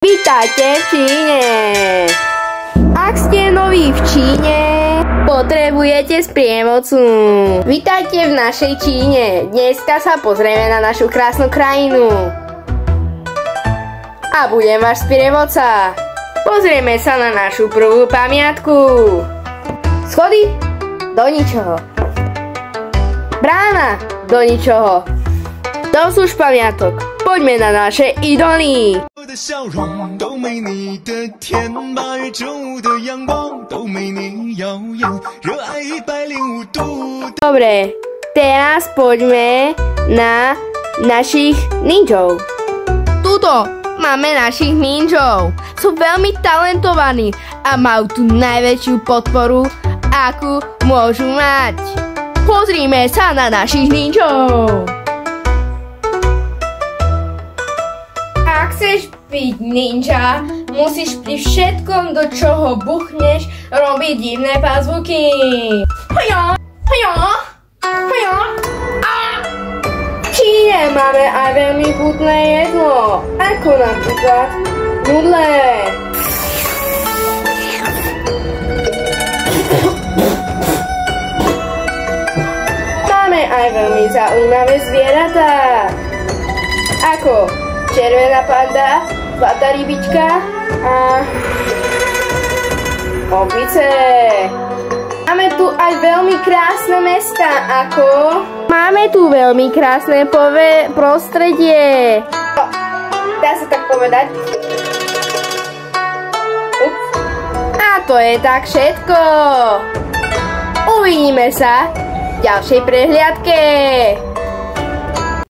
Vítajte v Číne! Ak ste noví v Číne, potrebujete sprievodcu. Vítajte v našej Číne. Dneska sa pozrieme na našu krásnu krajinu. A budem váš sprievodca. Pozrieme sa na našu prvú pamiatku. Schody? Do ničoho. Brána? Do ničoho. Dosť už pamiatok. Poďme na naše idoly. Dobre, teraz poďme na našich ninjov. Tuto máme našich ninjov. Sú veľmi talentovaní a majú tu najväčšiu podporu, akú môžu mať. Pozrime sa na našich ninjov. Ak chceš byť ninja, musíš pri všetkom, do čoho buchneš, robiť divné pazvuky. Hoja, hoja, hoja. V Číne máme aj veľmi chutné jedlo, ako napríklad nudle. Máme aj veľmi zaujímavé zvieratá, ako červená panda, zlatá rybička a opice. Máme tu aj veľmi krásne mestá, ako... Máme tu veľmi krásne prostredie. Dá sa tak povedať. Ups. A to je tak všetko. Uvidíme sa v ďalšej prehliadke.